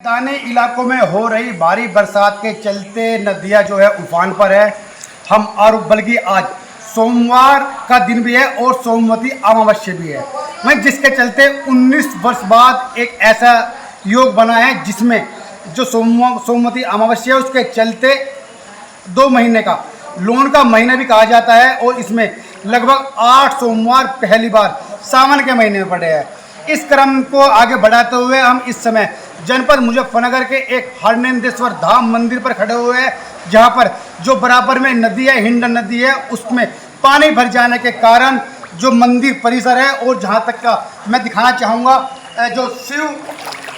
मैदानी इलाकों में हो रही भारी बरसात के चलते नदियां जो है उफान पर है। हम और बल्कि आज सोमवार का दिन भी है और सोमवती अमावस्या भी है, वहीं जिसके चलते 19 वर्ष बाद एक ऐसा योग बना है जिसमें जो सोमवती अमावस्या है उसके चलते 2 महीने का लोन का महीना भी कहा जाता है और इसमें लगभग 8 सोमवार पहली बार सावन के महीने में पड़े हैं। इस क्रम को आगे बढ़ाते हुए हम इस समय जनपद मुजफ्फरनगर के एक हरनंदेश्वर धाम मंदिर पर खड़े हुए हैं, जहां पर जो बराबर में नदी है, हिंडन नदी है, उसमें पानी भर जाने के कारण जो मंदिर परिसर है और जहां तक का मैं दिखाना चाहूँगा जो शिव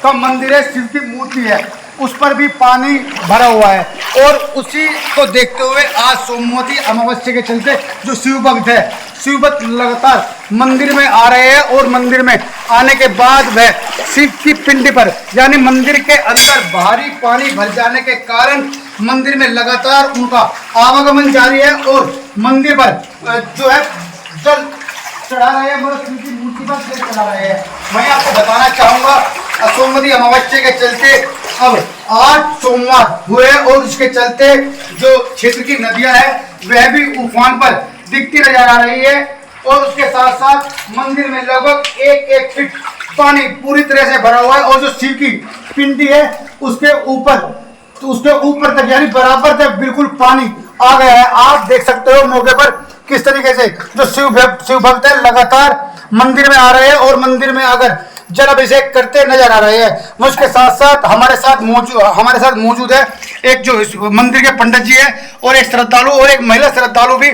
का मंदिर है, शिव की मूर्ति है, उस पर भी पानी भरा हुआ है। और उसी को देखते हुए आज सोमवती अमावस्या के चलते जो शिव भक्त है, शिव भक्त लगातार मंदिर में आ रहे हैं और मंदिर में आने के बाद वह शिव की पिंडी पर यानी मंदिर के अंदर भारी पानी भर जाने के कारण मंदिर में लगातार उनका आवागमन जारी है और मंदिर पर जो है जल चढ़ा रहे हैं, मतलब शिव की मूर्ति पर जल चढ़ा रहे हैं। मैं आपको बताना चाहूँगा सोमवती अमावस्या के चलते अब 8 सोमवार हुए और इसके चलते जो क्षेत्र की नदियां हैं वह भी उफान पर दिखती नजर आ रही है और उसके साथ साथ मंदिर में लगभग 1-1 फीट पानी पूरी तरह से भरा हुआ है और जो शिव की पिंडी है उसके ऊपर तक यानी बराबर तक बिल्कुल पानी आ गया है। आप देख सकते हो मौके पर किस तरीके से जो शिव भक्त है लगातार मंदिर में आ रहे हैं और मंदिर में आकर जल अभिषेक करते नजर आ रहे हैं। उसके साथ साथ हमारे साथ मौजूद है एक जो मंदिर के पंडित जी है और एक श्रद्धालु और एक महिला श्रद्धालु भी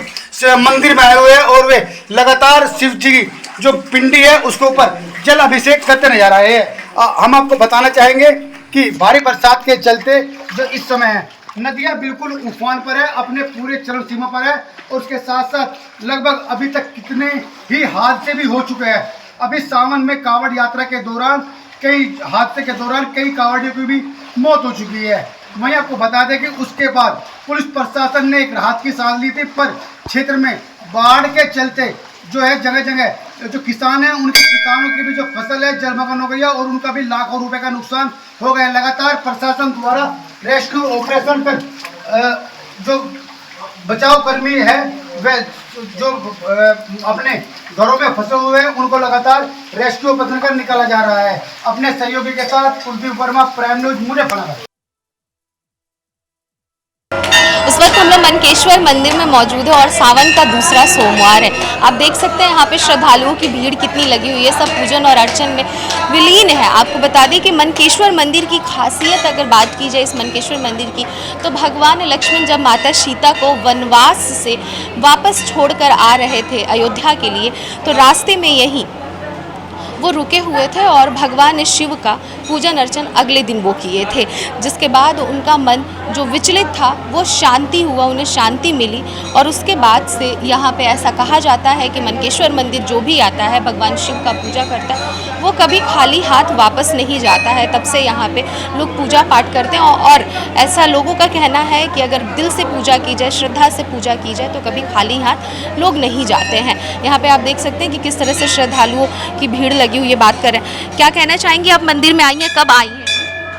मंदिर में आए हुए हैं और वे लगातार शिव जी की जो पिंडी है उसके ऊपर जल अभिषेक करते नजर आ रहे हैं। हम आपको बताना चाहेंगे कि भारी बरसात के चलते जो इस समय है नदियां बिल्कुल उफान पर है, अपने पूरे चरम सीमा पर है और उसके साथ साथ लगभग अभी तक कितने ही हादसे भी हो चुके हैं। अभी सावन में कांवड़ यात्रा के दौरान कई हादसे के दौरान कई कांवड़ियों की भी मौत हो चुकी है। वहीं आपको बता दें कि उसके बाद पुलिस प्रशासन ने एक राहत की सांस ली थी, पर क्षेत्र में बाढ़ के चलते जो है जगह जगह जो किसान हैं उनके किसानों की भी जो फसल है जलमग्न हो गई है और उनका भी लाखों रुपए का नुकसान हो गया। लगातार प्रशासन द्वारा रेस्क्यू ऑपरेशन कर जो बचाव कर्मी है वह जो अपने घरों में फंसे हुए हैं उनको लगातार रेस्क्यू ऑपरेशन कर निकाला जा रहा है। अपने सहयोगी के साथ कुलदीप वर्मा, प्राइम न्यूज, मुजफ्फरनगर। इस वक्त हम लोग मनकेश्वर मंदिर में मौजूद है और सावन का दूसरा सोमवार है। आप देख सकते हैं यहाँ पे श्रद्धालुओं की भीड़ कितनी लगी हुई है, सब पूजन और अर्चन में विलीन है। आपको बता दें कि मनकेश्वर मंदिर की खासियत अगर बात की जाए इस मनकेश्वर मंदिर की, तो भगवान लक्ष्मण जब माता सीता को वनवास से वापस छोड़कर आ रहे थे अयोध्या के लिए, तो रास्ते में यहीं वो रुके हुए थे और भगवान शिव का पूजन अर्चन अगले दिन वो किए थे, जिसके बाद उनका मन जो विचलित था वो शांति हुआ, उन्हें शांति मिली। और उसके बाद से यहाँ पे ऐसा कहा जाता है कि मनकेश्वर मंदिर जो भी आता है भगवान शिव का पूजा करता है वो कभी खाली हाथ वापस नहीं जाता है। तब से यहाँ पे लोग पूजा पाठ करते हैं और ऐसा लोगों का कहना है कि अगर दिल से पूजा की जाए, श्रद्धा से पूजा की जाए तो कभी खाली हाथ लोग नहीं जाते हैं। यहाँ पे आप देख सकते हैं कि किस तरह से श्रद्धालुओं की भीड़ लगी हुई है। बात करें, क्या कहना चाहेंगे आप मंदिर में आई हैं, कब आई हैं?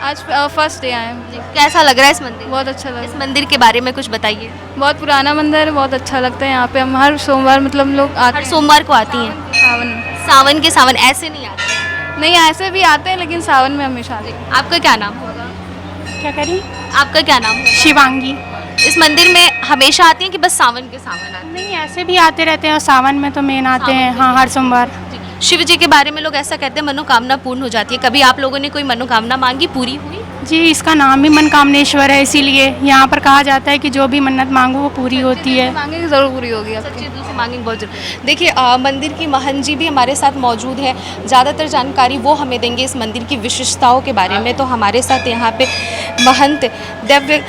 आज फर्स्ट डे आए हैं। कैसा लग रहा है इस मंदिर? बहुत अच्छा लगा। इस मंदिर के बारे में कुछ बताइए। बहुत पुराना मंदिर है, बहुत अच्छा लगता है। यहाँ पे हम हर सोमवार मतलब लोग आते हर हैं। सोमवार को आती हैं? सावन सावन ऐसे नहीं आते? नहीं, ऐसे भी आते हैं लेकिन सावन में हमेशा आते हैं। आपका क्या नाम होगा? क्या करी? आपका क्या नाम होगा? शिवांगी। इस मंदिर में हमेशा आती हैं कि बस सावन के सावन आती हैं? नहीं, ऐसे भी आते रहते हैं और सावन में तो मेन आते हैं। हाँ, हर सोमवार। शिव जी के बारे में लोग ऐसा कहते हैं मनोकामना पूर्ण हो जाती है। कभी आप लोगों ने कोई मनोकामना मांगी, पूरी हुई? जी, इसका नाम ही मनकामनेश्वर है, इसीलिए यहाँ पर कहा जाता है कि जो भी मन्नत मांगो वो पूरी होती है। मांगेंगे ज़रूर पूरी होगी आपकी। सच्चे दिल से मांगेंगे बहुत जरूर। देखिए मंदिर की महंत जी भी हमारे साथ मौजूद है, ज़्यादातर जानकारी वो हमें देंगे इस मंदिर की विशेषताओं के बारे में। तो हमारे साथ यहाँ पे महंत दिव्य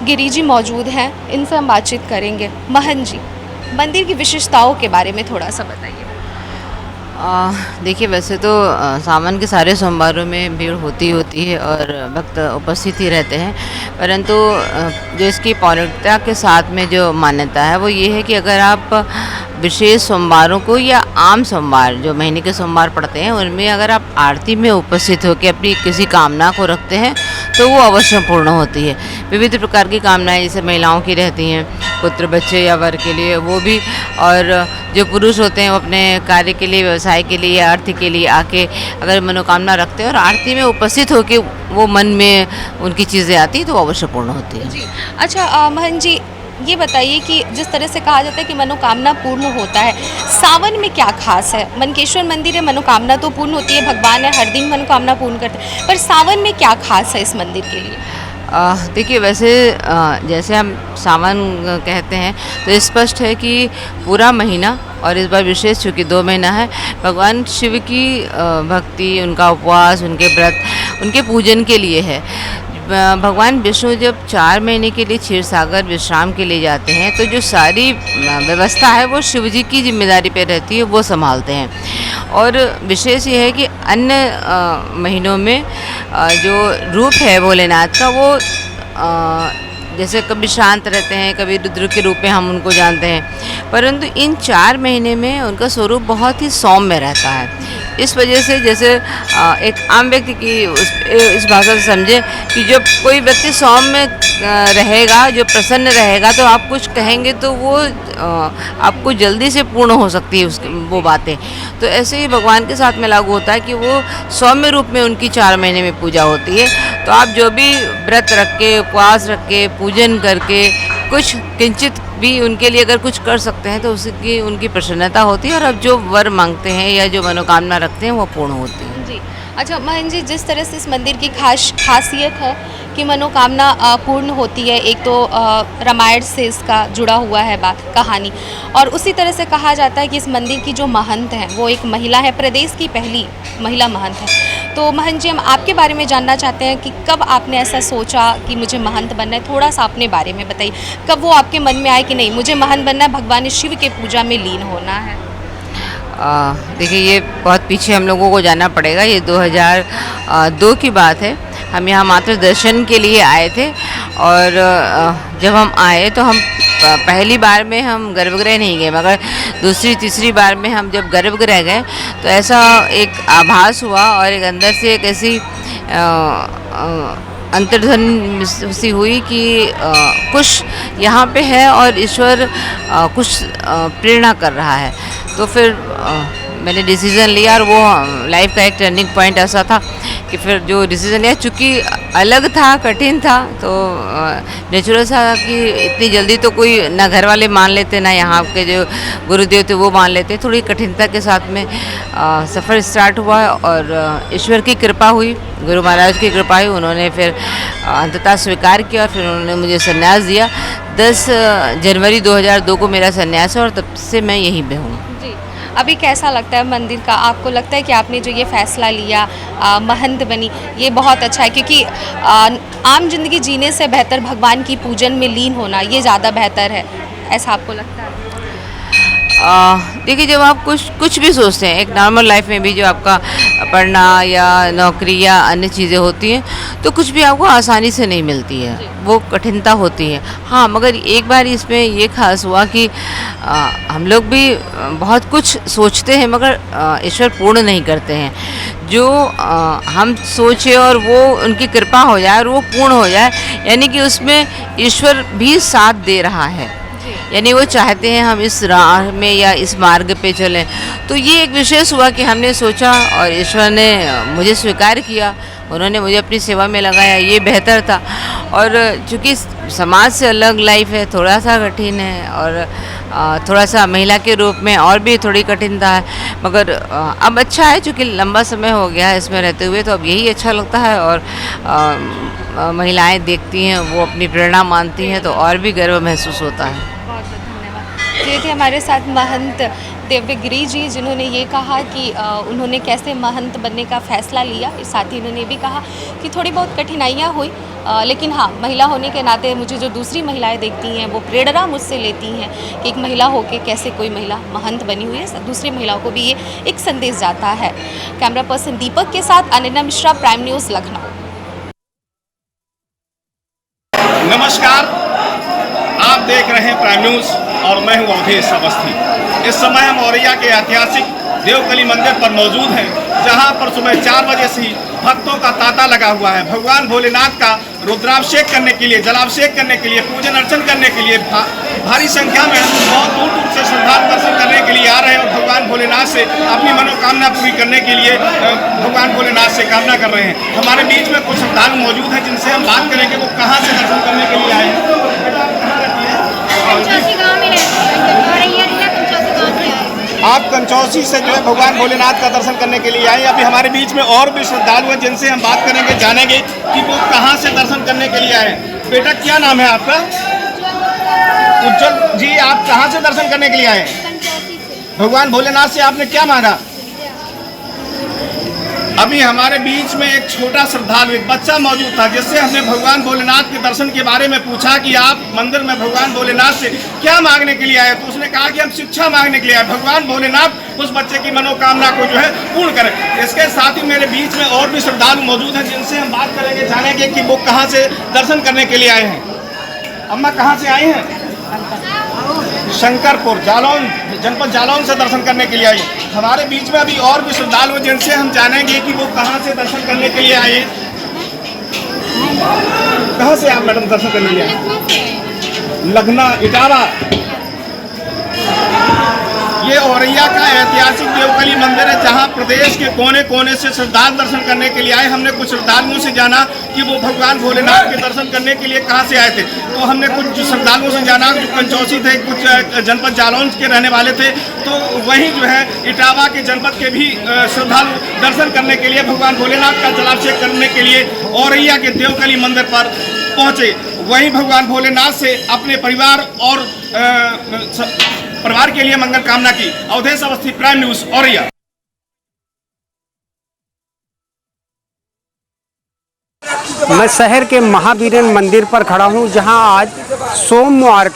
गिरी जी मौजूद हैं, इनसे हम बातचीत करेंगे। महंत जी, मंदिर की विशेषताओं के बारे में थोड़ा सा बताइए। देखिए, वैसे तो सावन के सारे सोमवारों में भीड़ होती है और भक्त उपस्थित ही रहते हैं, परंतु जो इसकी पौराणिकता के साथ में जो मान्यता है वो ये है कि अगर आप विशेष सोमवारों को या आम सोमवार जो महीने के सोमवार पड़ते हैं उनमें अगर आप आरती में उपस्थित होकर अपनी किसी कामना को रखते हैं तो वो अवश्य पूर्ण होती है। विविध प्रकार की कामनाएं जैसे महिलाओं की रहती हैं, पुत्र बच्चे या वर के लिए वो भी, और जो पुरुष होते हैं वो अपने कार्य के लिए, व्यवसाय के लिए या अर्थ के लिए आके अगर मनोकामना रखते हैं और आरती में उपस्थित होकर वो मन में उनकी चीज़ें आती हैं तो अवश्य पूर्ण होती है। जी। अच्छा महन जी, ये बताइए कि जिस तरह से कहा जाता है कि मनोकामना पूर्ण होता है, सावन में क्या खास है? मनकेश्वर मंदिर है, मनोकामना तो पूर्ण होती है, भगवान है हर दिन मनोकामना पूर्ण करते हैं, पर सावन में क्या खास है इस मंदिर के लिए? देखिए वैसे जैसे हम सावन कहते हैं तो स्पष्ट है कि पूरा महीना, और इस बार विशेष चूँकि 2 महीना है, भगवान शिव की भक्ति, उनका उपवास, उनके व्रत, उनके पूजन के लिए है। भगवान विष्णु जब 4 महीने के लिए क्षीर सागर विश्राम के लिए जाते हैं तो जो सारी व्यवस्था है वो शिव जी की जिम्मेदारी पे रहती है, वो संभालते हैं। और विशेष ये है कि अन्य महीनों में जो रूप है भोलेनाथ का वो जैसे कभी शांत रहते हैं, कभी रुद्र के रूप में हम उनको जानते हैं, परंतु इन 4 महीने में उनका स्वरूप बहुत ही सौम्य रहता है। इस वजह से जैसे एक आम व्यक्ति की इस भाषा से समझे कि जब कोई व्यक्ति सौम्य रहेगा, जो प्रसन्न रहेगा, तो आप कुछ कहेंगे तो वो आपको जल्दी से पूर्ण हो सकती है उसकी वो बातें। तो ऐसे ही भगवान के साथ में लागू होता है कि वो सौम्य रूप में उनकी 4 महीने में पूजा होती है। तो आप जो भी व्रत रख के, उपवास रख के, पूजन करके कुछ किंचित भी उनके लिए अगर कुछ कर सकते हैं तो उसकी उनकी प्रसन्नता होती है, और अब जो वर मांगते हैं या जो मनोकामना रखते हैं वो पूर्ण होती है। जी। अच्छा महन जी, जिस तरह से इस मंदिर की खासियत है कि मनोकामना पूर्ण होती है, एक तो रामायण से इसका जुड़ा हुआ है बात कहानी, और उसी तरह से कहा जाता है कि इस मंदिर की जो महंत हैं वो एक महिला है, प्रदेश की पहली महिला महंत है। तो महन जी, हम आपके बारे में जानना चाहते हैं कि कब आपने ऐसा सोचा कि मुझे महंत बनना है? थोड़ा सा अपने बारे में बताइए, कब वो आपके मन में आए कि नहीं मुझे महंत बनना है, भगवान शिव के पूजा में लीन होना है? देखिए ये बहुत पीछे हम लोगों को जाना पड़ेगा, ये 2002 की बात है। हम यहाँ मात्र दर्शन के लिए आए थे, और जब हम आए तो हम पहली बार में हम गर्भगृह नहीं गए, मगर दूसरी तीसरी बार में हम जब गर्भगृह गए तो ऐसा एक आभास हुआ और एक अंदर से एक ऐसी अंतर्ध्वनि सी हुई कि कुछ यहाँ पे है और ईश्वर कुछ प्रेरणा कर रहा है। तो फिर मैंने डिसीज़न लिया, और वो लाइफ का एक टर्निंग पॉइंट ऐसा था कि फिर जो डिसीज़न लिया, चूँकि अलग था, कठिन था, तो नेचुरल सा कि इतनी जल्दी तो कोई ना घर वाले मान लेते, ना यहाँ के जो गुरुदेव थे वो मान लेते। थोड़ी कठिनता के साथ में सफ़र स्टार्ट हुआ, और ईश्वर की कृपा हुई, गुरु महाराज की कृपा हुई। उन्होंने फिर अंततः स्वीकार किया, और फिर उन्होंने मुझे संन्यास दिया। 10 जनवरी 2002 को मेरा संन्यास है, और तब से मैं यहीं पे हूँ। जी। अभी कैसा लगता है मंदिर का? आपको लगता है कि आपने जो ये फैसला लिया, महंत बनी, ये बहुत अच्छा है? क्योंकि आम जिंदगी जीने से बेहतर भगवान की पूजन में लीन होना ये ज़्यादा बेहतर है, ऐसा आपको लगता है? देखिए जब आप कुछ भी सोचते हैं, एक नॉर्मल लाइफ में भी जो आपका पढ़ना या नौकरी या अन्य चीज़ें होती हैं, तो कुछ भी आपको आसानी से नहीं मिलती है, वो कठिनता होती है। हाँ, मगर एक बार इसमें ये खास हुआ कि हम लोग भी बहुत कुछ सोचते हैं, मगर ईश्वर पूर्ण नहीं करते हैं। जो हम सोचे और वो उनकी कृपा हो जाए और वो पूर्ण हो जाए, यानी कि उसमें ईश्वर भी साथ दे रहा है, यानी वो चाहते हैं हम इस राह में या इस मार्ग पे चलें। तो ये एक विशेष हुआ कि हमने सोचा और ईश्वर ने मुझे स्वीकार किया, उन्होंने मुझे अपनी सेवा में लगाया, ये बेहतर था। और चूँकि समाज से अलग लाइफ है, थोड़ा सा कठिन है, और थोड़ा सा महिला के रूप में और भी थोड़ी कठिनता है, मगर अब अच्छा है, चूँकि लंबा समय हो गया है इसमें रहते हुए, तो अब यही अच्छा लगता है। और महिलाएं देखती हैं, वो अपनी प्रेरणा मानती हैं, तो और भी गर्व महसूस होता है। बहुत बहुत धन्यवाद। ये थे हमारे साथ महंत दिव्यगिरी जी, जिन्होंने ये कहा कि उन्होंने कैसे महंत बनने का फ़ैसला लिया। साथ ही उन्होंने भी कहा कि थोड़ी बहुत कठिनाइयाँ हुई, लेकिन हाँ, महिला होने के नाते मुझे जो दूसरी महिलाएं देखती हैं वो प्रेरणा मुझसे लेती हैं कि एक महिला होकर कैसे कोई महिला महंत बनी हुई है, दूसरी महिलाओं को भी ये एक संदेश जाता है। कैमरा पर्सन दीपक के साथ अनिना मिश्रा, प्राइम न्यूज़, लखनऊ। नमस्कार, आप देख रहे हैं प्राइम न्यूज़ और मैं हूं अवधेश अवस्थी। इस समय हम औरैया के ऐतिहासिक देवकली मंदिर पर मौजूद हैं, जहां पर सुबह 4 बजे से ही भक्तों का तांता लगा हुआ है। भगवान भोलेनाथ का रुद्राभिषेक करने के लिए, जलाभिषेक करने के लिए, पूजन अर्चन करने के लिए भारी संख्या में बहुत दूर दूर से श्रद्धालु दर्शन करने के लिए आ रहे हैं और भगवान भोलेनाथ से अपनी मनोकामना पूरी करने के लिए भगवान भोलेनाथ से कामना कर रहे हैं। हमारे बीच में कुछ श्रद्धालु मौजूद हैं जिनसे हम बात करेंगे वो कहाँ से दर्शन करने के लिए आए हैं। आप कंचौसी से जो है भगवान भोलेनाथ का दर्शन करने के लिए आए। अभी हमारे बीच में और भी श्रद्धालु हैं जिनसे हम बात करेंगे, जानेंगे कि वो कहाँ से दर्शन करने के लिए आए। बेटा क्या नाम है आपका? उज्जवल जी, आप कहाँ से दर्शन करने के लिए आए? भगवान भोलेनाथ से आपने क्या मांगा? अभी हमारे बीच में एक छोटा श्रद्धालु, एक बच्चा मौजूद था जिससे हमने भगवान भोलेनाथ के दर्शन के बारे में पूछा कि आप मंदिर में भगवान भोलेनाथ से क्या मांगने के लिए आए, तो उसने कहा कि हम शिक्षा मांगने के लिए आए। भगवान भोलेनाथ उस बच्चे की मनोकामना को जो है पूर्ण करें। इसके साथ ही मेरे बीच में और भी श्रद्धालु मौजूद हैं जिनसे हम बात करेंगे, जानेंगे कि वो कहाँ से दर्शन करने के लिए आए हैं। अम्मा कहाँ से आई हैं? शंकरपुर, जालौन, जनपद जालौन से दर्शन करने के लिए आई। हमारे बीच में अभी और भी श्रद्धालु हैं जिनसे हम जानेंगे कि वो कहाँ से दर्शन करने के लिए आए। कहाँ से आप मैडम दर्शन करने के लिए आए? लखना, इटावा। ये औरैया का ऐतिहासिक देवकली मंदिर है जहां प्रदेश के कोने कोने से श्रद्धालु दर्शन करने के लिए आए। हमने कुछ श्रद्धालुओं से जाना कि वो भगवान भोलेनाथ के दर्शन करने के लिए कहां से आए थे, तो हमने कुछ श्रद्धालुओं से जाना जो कंचौसी थे, कुछ जनपद जालौन के रहने वाले थे, तो वहीं जो है इटावा के जनपद के भी श्रद्धालु दर्शन करने के लिए, भगवान भोलेनाथ का जलाभिषेक करने के लिए औरैया के देवकली मंदिर पर पहुँचे। वहीं भगवान भोलेनाथ से अपने परिवार और परिवार के लिए मंगल कामना की। Avdhesh Awasthi, Prime News, Auraiya. मैं शहर के महावीरन मंदिर पर खड़ा हूं, जहां आज सोमवार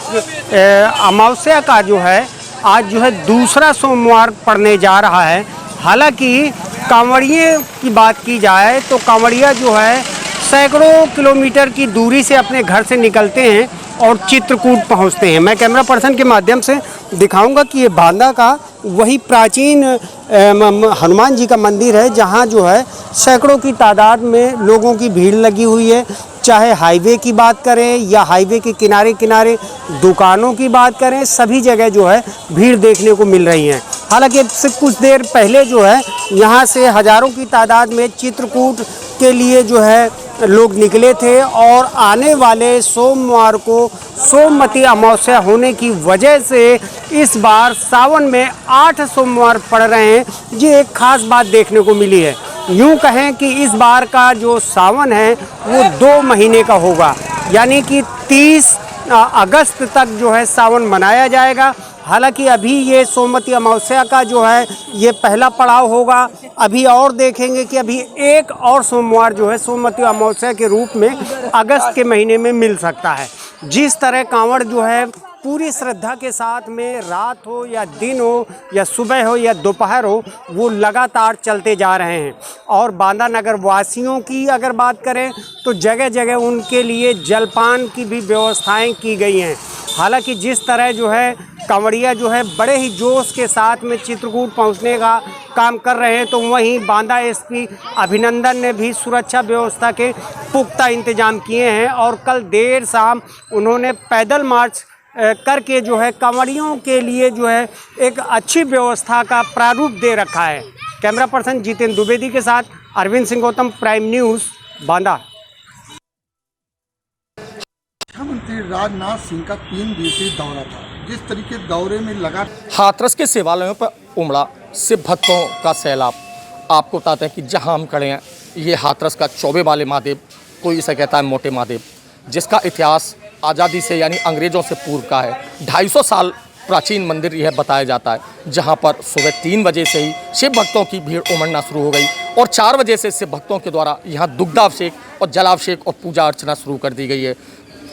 अमावस्या का जो है आज जो है दूसरा सोमवार पड़ने जा रहा है। हालांकि कांवड़िये की बात की जाए तो कांवड़िया जो है सैकड़ों किलोमीटर की दूरी से अपने घर से निकलते हैं और चित्रकूट पहुंचते हैं। मैं कैमरा पर्सन के माध्यम से दिखाऊंगा कि ये बांदा का वही प्राचीन हनुमान जी का मंदिर है जहां जो है सैकड़ों की तादाद में लोगों की भीड़ लगी हुई है। चाहे हाईवे की बात करें या हाईवे के किनारे किनारे दुकानों की बात करें, सभी जगह जो है भीड़ देखने को मिल रही है। हालांकि इससे कुछ देर पहले जो है यहाँ से हज़ारों की तादाद में चित्रकूट के लिए जो है लोग निकले थे और आने वाले सोमवार को सोमवती अमावस्या होने की वजह से इस बार सावन में 8 सोमवार पड़ रहे हैं। ये एक ख़ास बात देखने को मिली है। यूँ कहें कि इस बार का जो सावन है वो 2 महीने का होगा, यानी कि 30 अगस्त तक जो है सावन मनाया जाएगा। हालांकि अभी ये सोमवती अमावस्या का जो है ये पहला पड़ाव होगा। अभी और देखेंगे कि अभी एक और सोमवार जो है सोमवती अमावस्या के रूप में अगस्त के महीने में मिल सकता है। जिस तरह कांवड़ जो है पूरी श्रद्धा के साथ में रात हो या दिन हो या सुबह हो या दोपहर हो, वो लगातार चलते जा रहे हैं। और बांदा नगर वासियों की अगर बात करें तो जगह जगह उनके लिए जलपान की भी व्यवस्थाएं की गई हैं। हालांकि जिस तरह जो है कांवड़िया जो है बड़े ही जोश के साथ में चित्रकूट पहुंचने का काम कर रहे हैं, तो वहीं बांदा एसपी अभिनंदन ने भी सुरक्षा व्यवस्था के पुख्ता इंतजाम किए हैं और कल देर शाम उन्होंने पैदल मार्च करके जो है कांवड़ियों के लिए जो है एक अच्छी व्यवस्था का प्रारूप दे रखा है। कैमरा पर्सन जितेंद्र द्विवेदी के साथ अरविंद सिंह गौतम, प्राइम न्यूज़, बांदा। मुख्यमंत्री राजनाथ सिंह का 3 दिवसीय दौरा था। जिस तरीके दौरे में लगा हाथरस के शिवालयों पर उमड़ा शिव भक्तों का सैलाब। आपको बताते हैं कि जहां हम खड़े हैं ये हाथरस का चौबे वाले महादेव, कोई इसे कहता है मोटे महादेव, जिसका इतिहास आज़ादी से यानी अंग्रेज़ों से पूर्व का है। 250 साल प्राचीन मंदिर यह बताया जाता है, जहां पर सुबह 3 बजे से ही शिव भक्तों की भीड़ उमड़ना शुरू हो गई और 4 बजे से शिव भक्तों के द्वारा यहां दुग्धाभिषेक और जलाभिषेक और पूजा अर्चना शुरू कर दी गई है।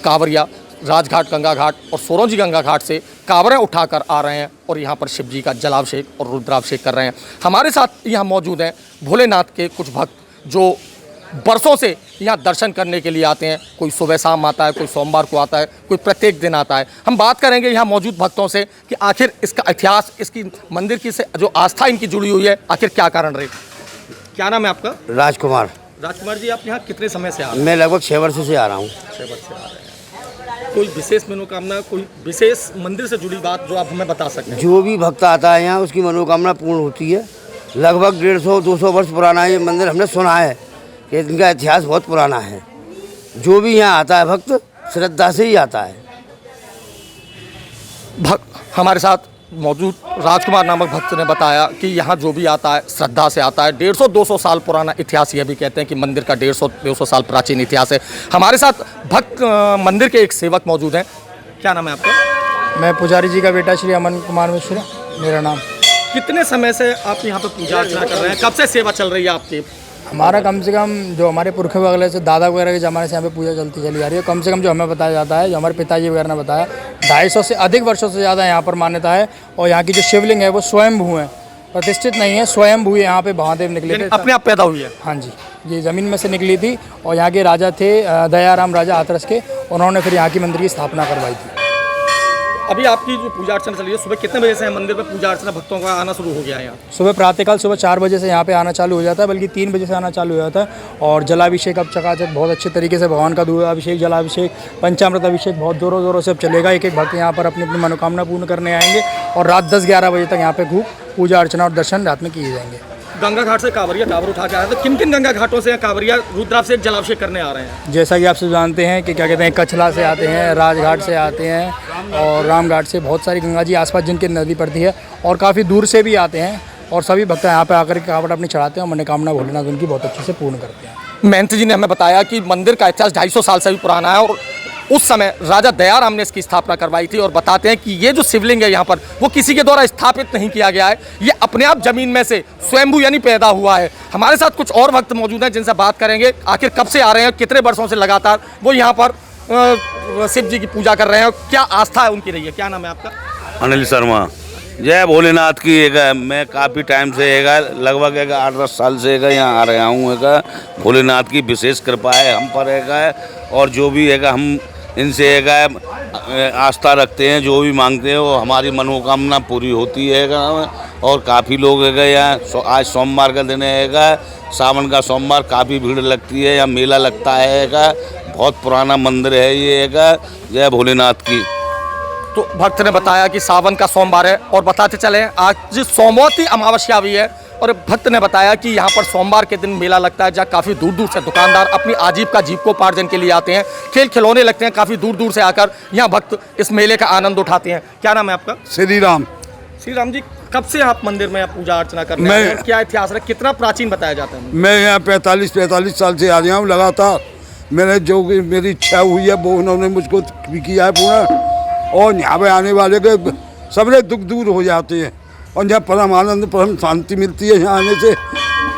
कांवरिया राजघाट गंगा घाट और सोरोंजी गंगा घाट से कांवरें उठाकर आ रहे हैं और यहाँ पर शिव जी का जलाभिषेक और रुद्राभिषेक कर रहे हैं। हमारे साथ यहाँ मौजूद हैं भोलेनाथ के कुछ भक्त जो बरसों से यहाँ दर्शन करने के लिए आते हैं। कोई सुबह शाम आता है, कोई सोमवार को आता है, कोई प्रत्येक दिन आता है। हम बात करेंगे यहाँ मौजूद भक्तों से कि आखिर इसका इतिहास, इसकी मंदिर की से जो आस्था इनकी जुड़ी हुई है, आखिर क्या कारण रही। क्या नाम है आपका? राजकुमार। राजकुमार जी, आप यहाँ कितने समय से आ रहे हैं? मैं लगभग 6 वर्षों से आ रहा हूँ। 6 वर्ष से आ रहे हैं। कोई विशेष मनोकामना, कोई विशेष मंदिर से जुड़ी बात जो आप हमें बता सकते हैं? जो भी भक्त आता है यहाँ उसकी मनोकामना पूर्ण होती है। लगभग 150-200 वर्ष पुराना ये मंदिर, हमने सुना है कि इनका इतिहास बहुत पुराना है। जो भी यहाँ आता है भक्त श्रद्धा से ही आता है। हमारे साथ मौजूद राजकुमार नामक भक्त ने बताया कि यहाँ जो भी आता है श्रद्धा से आता है। 150-200 साल पुराना इतिहास, ये भी कहते हैं कि मंदिर का 150-200 साल प्राचीन इतिहास है। हमारे साथ भक्त मंदिर के एक सेवक मौजूद हैं। क्या नाम है आपका? मैं पुजारी जी का बेटा श्री अमन कुमार मिश्रा मेरा नाम। कितने समय से आप यहाँ पे पूजा अर्चना कर रहे हैं? कब से सेवा चल रही है आपकी? हमारा कम से कम जो हमारे पुरखे वगैरह से दादा वगैरह के ज़माने से यहाँ पे पूजा चलती चली जा रही है। कम से कम जो हमें बताया जाता है, जो हमारे पिताजी वगैरह ने बताया, 250 से अधिक वर्षों से ज़्यादा यहाँ पर मान्यता है। और यहाँ की जो शिवलिंग है वो स्वयंभू है, प्रतिष्ठित नहीं है, स्वयंभू यहाँ पे महादेव निकले थे। अपने आप पैदा हुई है? हाँ जी, ये ज़मीन में से निकली थी। और यहाँ के राजा थे दयाराम राजा हाथरस के, उन्होंने फिर यहाँ की मंदिर की स्थापना करवाई थी। अभी आपकी जो पूजा अर्चना चल रही है, सुबह कितने बजे से मंदिर पे पूजा अर्चना भक्तों का आना शुरू हो गया है यहाँ? सुबह प्रातःकाल सुबह 4 बजे से यहाँ पे आना चालू हो जाता है, बल्कि 3 बजे से आना चालू हो जाता है। और जलाभिषेक अब चकाचक बहुत अच्छे तरीके से भगवान का दूधाभिषेक, जलाभिषेक, पंचामृत अभिषेक बहुत ज़ोरों ज़ोरों से अब चलेगा। एक एक भक्त यहाँ पर अपनी अपनी मनोकामना पूर्ण करने आएंगे और रात 10-11 बजे तक यहाँ पे खूब पूजा अर्चना और दर्शन रात में किए जाएंगे। गंगा घाट से कांवरिया कांवर उठा के आ रहे हैं, तो किन किन गंगा घाटों से कांवरिया रुद्राभिषेक जलाभिषेक करने आ रहे हैं? जैसा कि आप सब जानते हैं कि क्या कहते हैं, कछला से आते हैं, राजघाट से आते हैं और रामघाट से, बहुत सारी गंगा जी आसपास जिनकी नदी पड़ती है, और काफ़ी दूर से भी आते हैं। और सभी भक्त यहाँ पे आकर के कांवड़ अपनी चढ़ाते हैं और मनोकामना भोलेनाथ उनकी बहुत अच्छे से पूर्ण करते हैं। महंत जी ने हमें बताया कि मंदिर का इतिहास 250 साल से भी पुराना है और उस समय राजा दयाराम ने इसकी स्थापना करवाई थी। और बताते हैं कि ये जो शिवलिंग है यहाँ पर, वो किसी के द्वारा स्थापित नहीं किया गया है, ये अपने आप जमीन में से स्वयंभू यानी पैदा हुआ है। हमारे साथ कुछ और भक्त मौजूद हैं जिनसे बात करेंगे, आखिर कब से आ रहे हैं, कितने वर्षों से लगातार वो यहाँ पर शिव जी की पूजा कर रहे हैं, क्या आस्था है उनकी रही है। क्या नाम है आपका? अनिल शर्मा। जय भोलेनाथ की। मैं काफ़ी टाइम से लगभग 8-10 साल से यहाँ आ रहा हूँ। भोलेनाथ की विशेष कृपा है हम पर। और जो भी हम इनसे आस्था रखते हैं, जो भी मांगते हैं वो हमारी मनोकामना पूरी होती है। और काफ़ी लोग यहाँ, आज सोमवार का दिन है, सावन का सोमवार, काफ़ी भीड़ लगती है, यहाँ मेला लगता है। बहुत पुराना मंदिर है ये। जय भोलेनाथ की। तो भक्त ने बताया कि सावन का सोमवार है और बताते चले आज सोमवती अमावस्या भी है। और भक्त ने बताया कि यहाँ पर सोमवार के दिन मेला लगता है, जहाँ काफ़ी दूर दूर से दुकानदार अपनी जीविकोपार्जन के लिए आते हैं, खेल खिलौने लगते हैं, काफ़ी दूर दूर से आकर यहाँ भक्त इस मेले का आनंद उठाते हैं। क्या नाम है आपका? श्री राम। श्री राम जी, कब से आप मंदिर में पूजा अर्चना करने आए हैं? क्या इतिहास है, कितना प्राचीन बताया जाता है? मैं यहाँ 45 साल से आ रहा हूँ लगातार। मैंने जो मेरी इच्छा हुई है वो उन्होंने मुझको भी किया है पूरा। और यहाँ पे आने वाले के सबरे दुख दूर हो जाते हैं और यहाँ परम आनंद, परम शांति मिलती है यहाँ आने से।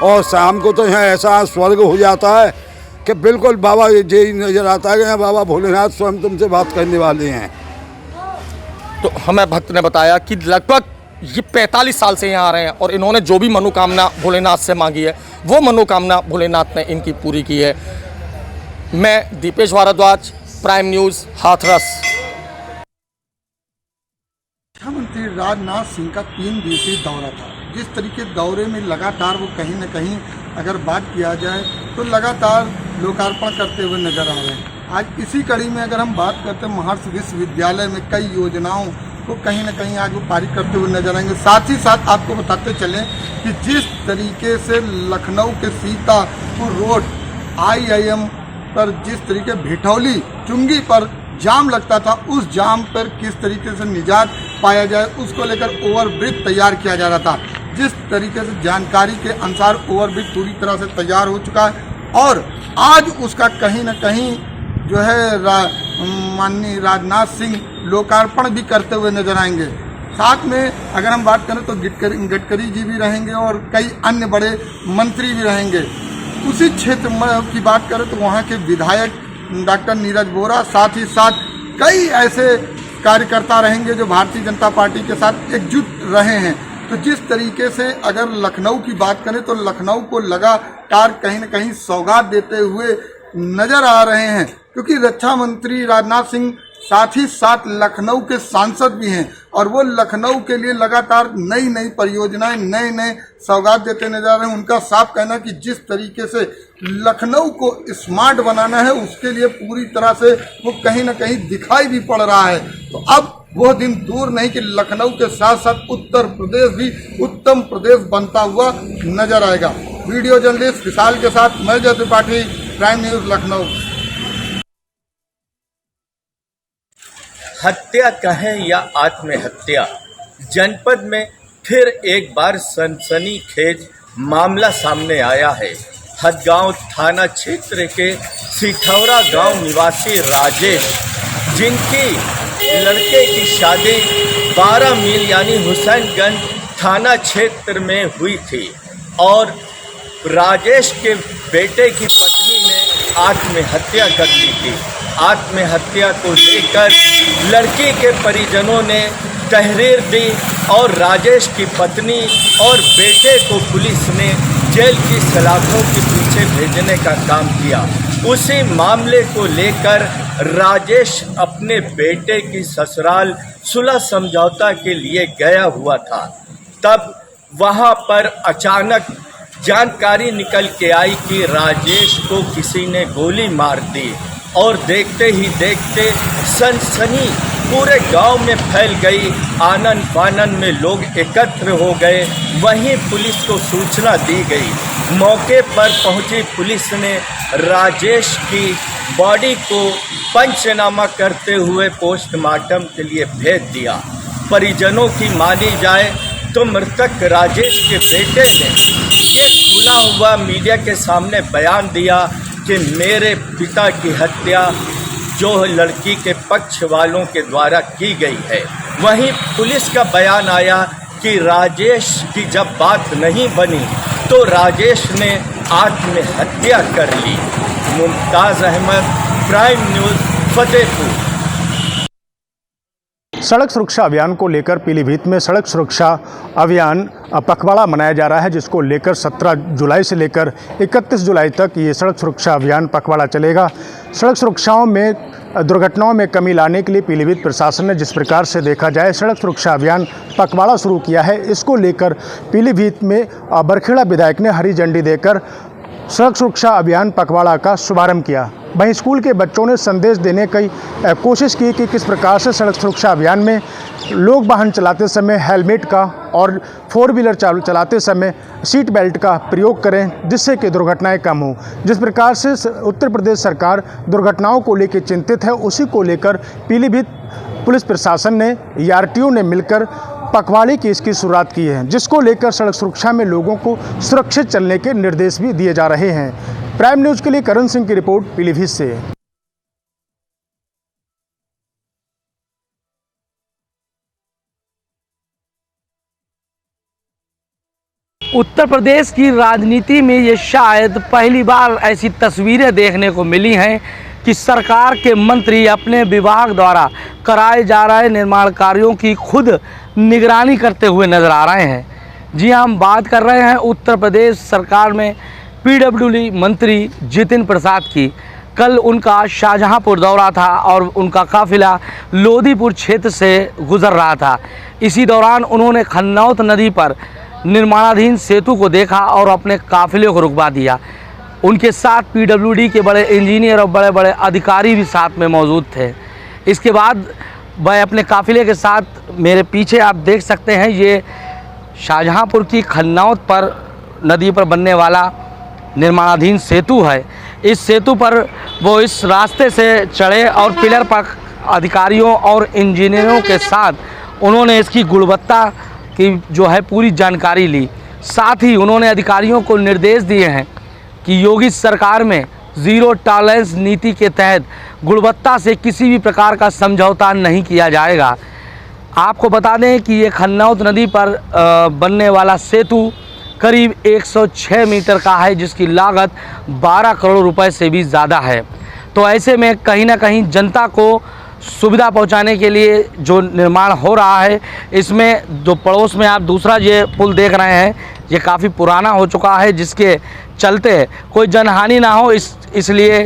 और शाम को तो यहाँ ऐसा स्वर्ग हो जाता है कि बिल्कुल बाबा ये नजर आता है कि यहाँ बाबा भोलेनाथ स्वयं तुमसे बात करने वाले हैं। तो हमें भक्त ने बताया कि लगभग ये 45 साल से यहाँ आ रहे हैं और इन्होंने जो भी मनोकामना भोलेनाथ से मांगी है वो मनोकामना भोलेनाथ ने इनकी पूरी की है। मैं दीपेश भारद्वाज, प्राइम न्यूज़, हाथरस। मुख्यमंत्री राजनाथ सिंह का 3 दिवसीय दौरा था। जिस तरीके दौरे में लगातार वो कहीं न कहीं अगर बात किया जाए तो लगातार लोकार्पण करते हुए नजर आ रहे हैं। आज इसी कड़ी में अगर हम बात करते हैं, महर्षि विश्वविद्यालय में कई योजनाओं को कहीं न कहीं आगे पारित करते हुए नजर आएंगे। साथ ही साथ आपको बताते चलें कि जिस तरीके से लखनऊ के सीतापुर रोड IIM पर जिस तरीके भिठौली चुंगी पर जाम लगता था, उस जाम पर किस तरीके से निजात पाया जाए उसको लेकर ओवरब्रिज तैयार किया जा रहा था। जिस तरीके से जानकारी के अनुसार ओवरब्रिज पूरी तरह से तैयार हो चुका है और आज उसका कहीं न कहीं जो है माननीय राजनाथ सिंह लोकार्पण भी करते हुए नजर आएंगे। साथ में अगर हम बात करें तो गडकरी जी भी रहेंगे और कई अन्य बड़े मंत्री भी रहेंगे। उसी क्षेत्र की बात करें तो वहाँ के विधायक डॉक्टर नीरज वोरा, साथ ही साथ कई ऐसे कार्यकर्ता रहेंगे जो भारतीय जनता पार्टी के साथ एकजुट रहे हैं। तो जिस तरीके से अगर लखनऊ की बात करें तो लखनऊ को लगातार कहीं न कहीं सौगात देते हुए नजर आ रहे हैं, क्योंकि रक्षा मंत्री राजनाथ सिंह साथ ही साथ लखनऊ के सांसद भी हैं और वो लखनऊ के लिए लगातार नई नई परियोजनाएं, नए नए सौगात देते नजर आ रहे हैं। उनका साफ कहना है कि जिस तरीके से लखनऊ को स्मार्ट बनाना है उसके लिए पूरी तरह से वो कहीं ना कहीं दिखाई भी पड़ रहा है। तो अब वो दिन दूर नहीं कि लखनऊ के साथ साथ उत्तर प्रदेश भी उत्तम प्रदेश बनता हुआ नजर आएगा। वीडियो जर्नलिस्ट विशाल के साथ मैं जय त्रिपाठी, प्राइम न्यूज लखनऊ। हत्या कहें या आत्महत्या, जनपद में फिर एक बार सनसनीखेज मामला सामने आया है। हदगांव थाना क्षेत्र के सिठौरा गांव निवासी राजेश, जिनकी लड़के की शादी 12 मील यानी हुसैनगंज थाना क्षेत्र में हुई थी और राजेश के बेटे की पत्नी ने आत्महत्या कर ली थी। आत्महत्या को लेकर लड़की के परिजनों ने तहरीर दी और राजेश की पत्नी और बेटे को पुलिस ने जेल की सलाखों के पीछे भेजने का काम किया। उसी मामले को लेकर राजेश अपने बेटे की ससुराल सुलह समझौता के लिए गया हुआ था। तब वहां पर अचानक जानकारी निकल के आई कि राजेश को किसी ने गोली मार दी और देखते ही देखते सनसनी पूरे गांव में फैल गई। आनन फानन में लोग एकत्र हो गए। वहीं पुलिस को सूचना दी गई। मौके पर पहुंची पुलिस ने राजेश की बॉडी को पंचनामा करते हुए पोस्टमार्टम के लिए भेज दिया। परिजनों की मानी जाए तो मृतक राजेश के बेटे ने ये खुला हुआ मीडिया के सामने बयान दिया कि मेरे पिता की हत्या जो लड़की के पक्ष वालों के द्वारा की गई है। वहीं पुलिस का बयान आया कि राजेश की जब बात नहीं बनी तो राजेश ने आत्महत्या कर ली। Mumtaz Ahmad, prime news, Fatehpur. सड़क सुरक्षा अभियान को लेकर पीलीभीत में सड़क सुरक्षा अभियान पखवाड़ा मनाया जा रहा है, जिसको लेकर 17 जुलाई से लेकर 31 जुलाई तक ये सड़क सुरक्षा अभियान पखवाड़ा चलेगा। सड़क सुरक्षाओं में दुर्घटनाओं में कमी लाने के लिए पीलीभीत प्रशासन ने जिस प्रकार से देखा जाए सड़क सुरक्षा अभियान पखवाड़ा शुरू किया है, इसको लेकर पीलीभीत में बरखेड़ा विधायक ने हरी झंडी देकर सड़क सुरक्षा अभियान पखवाड़ा का शुभारंभ किया। वहीं स्कूल के बच्चों ने संदेश देने की कोशिश की कि किस प्रकार से सड़क सुरक्षा अभियान में लोग वाहन चलाते समय हेलमेट का और 4 व्हीलर चलाते समय सीट बेल्ट का प्रयोग करें, जिससे कि दुर्घटनाएं कम हों। जिस प्रकार से उत्तर प्रदेश सरकार दुर्घटनाओं को लेकर चिंतित है, उसी को लेकर पीलीभीत पुलिस प्रशासन ने ERTO ने मिलकर पखवाड़े की इसकी शुरुआत की है, जिसको लेकर सड़क सुरक्षा में लोगों को सुरक्षित चलने के निर्देश भी दिए जा रहे हैं। प्राइम न्यूज़ के लिए करण सिंह की रिपोर्ट पीलीभीत से। उत्तर प्रदेश की राजनीति में ये शायद पहली बार ऐसी तस्वीरें देखने को मिली हैं कि सरकार के मंत्री अपने विभाग द्वारा कराए जा रहे निर्माण कार्यों की खुद निगरानी करते हुए नज़र आ रहे हैं। जी हम बात कर रहे हैं उत्तर प्रदेश सरकार में PWD मंत्री जितिन प्रसाद की। कल उनका शाहजहांपुर दौरा था और उनका काफिला लोधीपुर क्षेत्र से गुजर रहा था। इसी दौरान उन्होंने खन्नौत नदी पर निर्माणाधीन सेतु को देखा और अपने काफिले को रुकवा दिया। उनके साथ PWD के बड़े इंजीनियर और बड़े बड़े अधिकारी भी साथ में मौजूद थे। इसके बाद वह अपने काफिले के साथ, मेरे पीछे आप देख सकते हैं, ये शाहजहांपुर की खन्नौत पर नदी पर बनने वाला निर्माणाधीन सेतु है। इस सेतु पर वो इस रास्ते से चढ़े और पिलर पर अधिकारियों और इंजीनियरों के साथ उन्होंने इसकी गुणवत्ता की जो है पूरी जानकारी ली। साथ ही उन्होंने अधिकारियों को निर्देश दिए हैं कि योगी सरकार में ज़ीरो टॉलरेंस नीति के तहत गुणवत्ता से किसी भी प्रकार का समझौता नहीं किया जाएगा। आपको बता दें कि ये खन्नौत नदी पर बनने वाला सेतु करीब 106 मीटर का है, जिसकी लागत 12 करोड़ रुपए से भी ज़्यादा है। तो ऐसे में कहीं ना कहीं जनता को सुविधा पहुंचाने के लिए जो निर्माण हो रहा है, इसमें जो पड़ोस में आप दूसरा ये पुल देख रहे हैं, ये काफ़ी पुराना हो चुका है, जिसके चलते कोई जनहानि ना हो इसलिए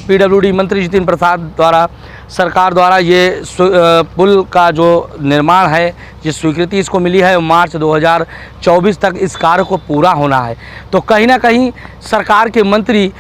पीडब्ल्यूडी मंत्री जितिन प्रसाद द्वारा सरकार द्वारा ये पुल का जो निर्माण है, जिस स्वीकृति इसको मिली है, मार्च 2024 तक इस कार्य को पूरा होना है। तो कहीं ना कहीं सरकार के मंत्री